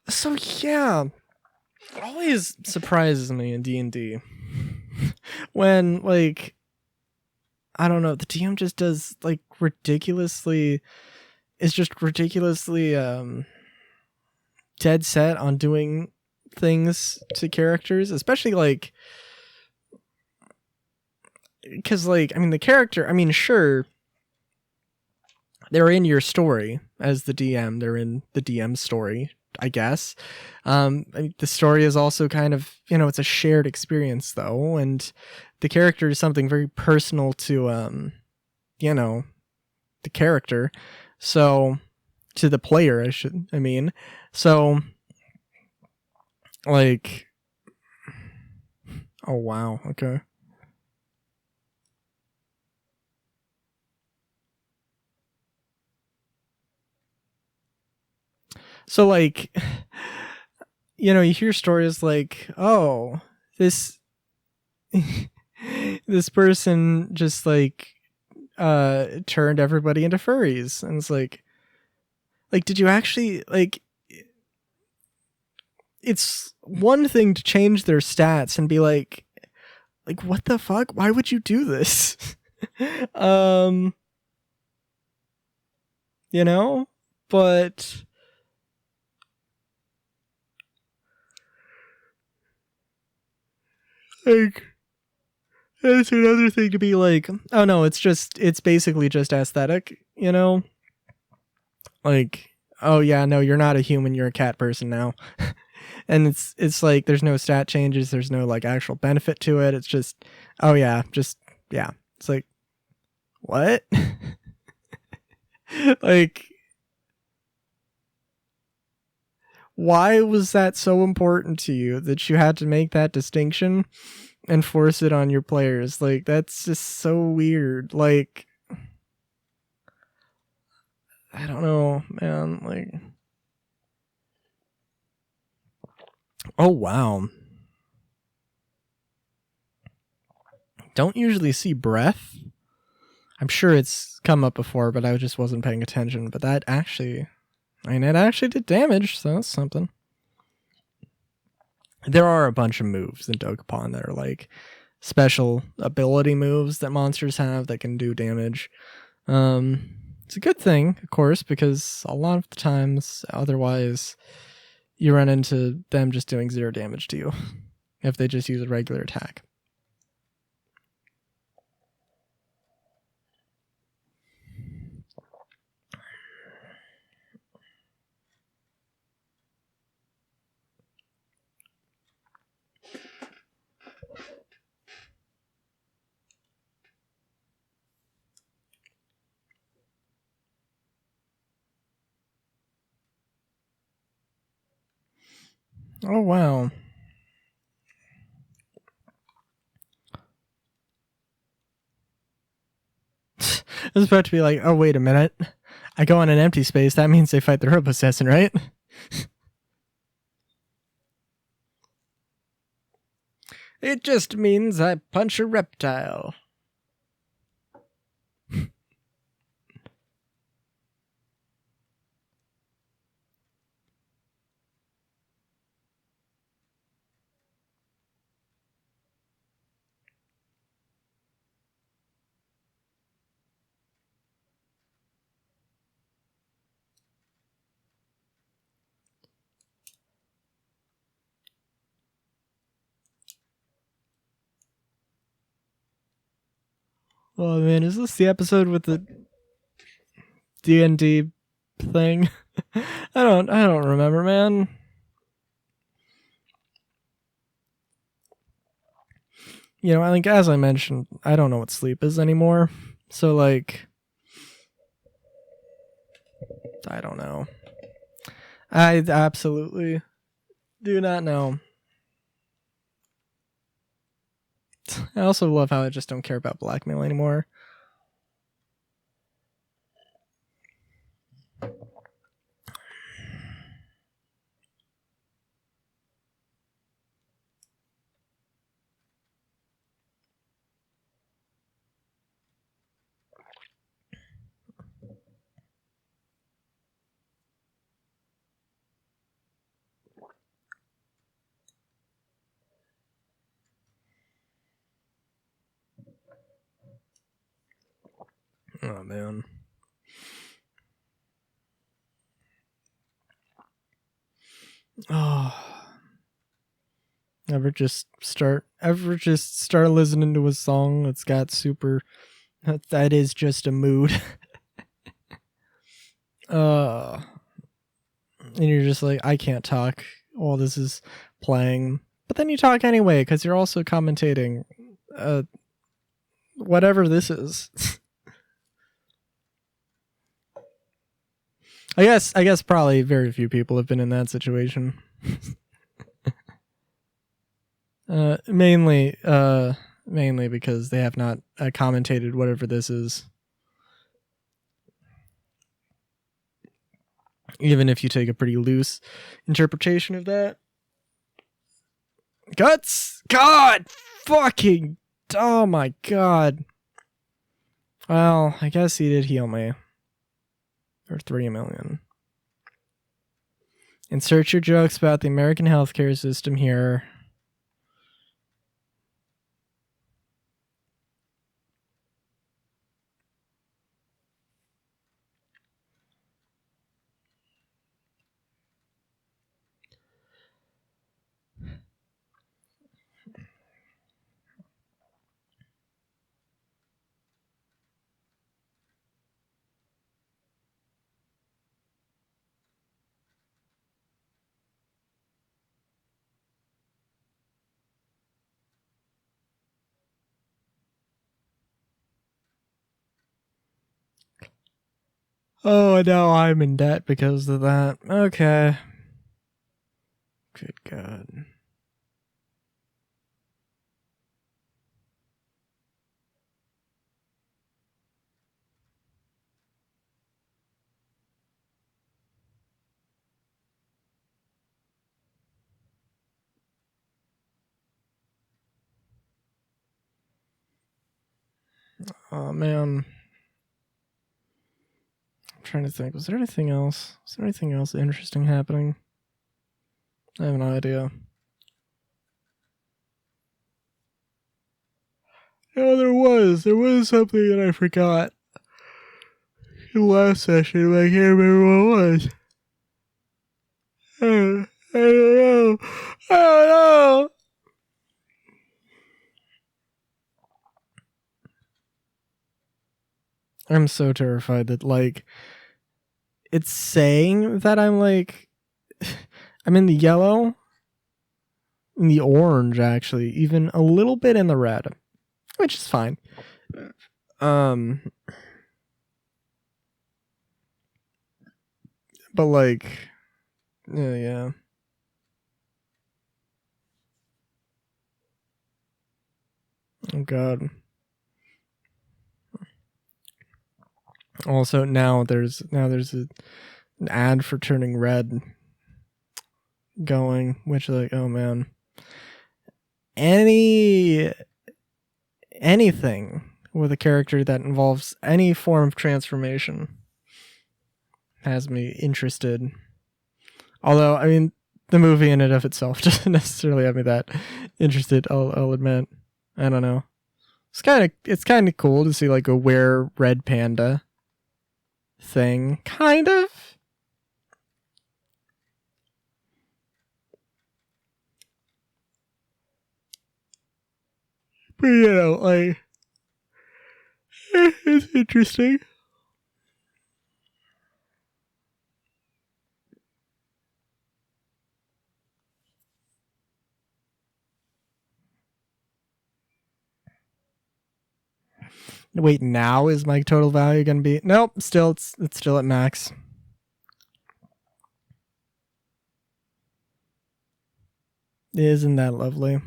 So yeah, it always surprises me in D&D when, like, I don't know, the DM just does, like, is just ridiculously dead set on doing things to characters, especially, like, because, like, I mean, the character, I mean, sure, they're in your story as the DM, they're in the DM's story, I guess. The story is also kind of, it's a shared experience, though, and the character is something very personal to, the character. So, to the player, I mean. So, like, oh, wow, okay. So, like, you hear stories like, oh, this this person just, like, turned everybody into furries, and it's like, did you actually, like, it's one thing to change their stats and be like, what the fuck? Why would you do this? um, you know, but like, it's another thing to be like, oh no, it's basically just aesthetic, like, oh yeah, no, you're not a human, you're a cat person now. And it's like, there's no stat changes, there's no, like, actual benefit to it. It's just, oh yeah, just, yeah. It's like, what? Like, why was that so important to you that you had to make that distinction and force it on your players? Like, that's just so weird. Like, I don't know, man. Like, oh wow. Don't usually see breath. I'm sure it's come up before, but I just wasn't paying attention. But that actually, I mean, it actually did damage, so that's something. There are a bunch of moves in Dokapon that are like special ability moves that monsters have that can do damage. It's a good thing, of course, because a lot of the times, otherwise, you run into them just doing 0 damage to you if they just use a regular attack. Oh, wow. I was about to be like, oh, wait a minute. I go on an empty space, that means they fight the robo assassin, right? It just means I punch a reptile. Oh man, is this the episode with the D&D thing? I don't remember, man. I think, as I mentioned, I don't know what sleep is anymore. So, like, I don't know. I absolutely do not know. I also love how I just don't care about blackmail anymore. man. Oh. Ever just start listening to a song that's got super, that is just a mood. And you're just like, I can't talk while this is playing. But then you talk anyway, because you're also commentating whatever this is. I guess probably very few people have been in that situation. Mainly because they have not commentated whatever this is. Even if you take a pretty loose interpretation of that. Guts! God! Fucking! Oh my god. Well, I guess he did heal me. Or 3 million. Insert your jokes about the American healthcare system here. Oh, now I'm in debt because of that. Okay. Good God. Oh, man. I'm trying to think. Was there anything else? Was there anything else interesting happening? I have no idea. No, there was. There was something that I forgot in the last session, but I can't remember what it was. I don't know. I don't know. I'm so terrified that, like, it's saying that I'm, like, I'm in the yellow, in the orange, actually, even a little bit in the red, which is fine. But, like, yeah. Oh, God. Also, now there's an ad for turning red going, which, like, oh man, anything with a character that involves any form of transformation has me interested. Although, I mean, the movie in and of itself doesn't necessarily have me that interested. I'll admit. I don't know. It's kind of cool to see, like, a Were Red Panda thing, kind of. But, you know, like, it's interesting. Wait, now is my total value going to be? Nope, still it's still at max. Isn't that lovely?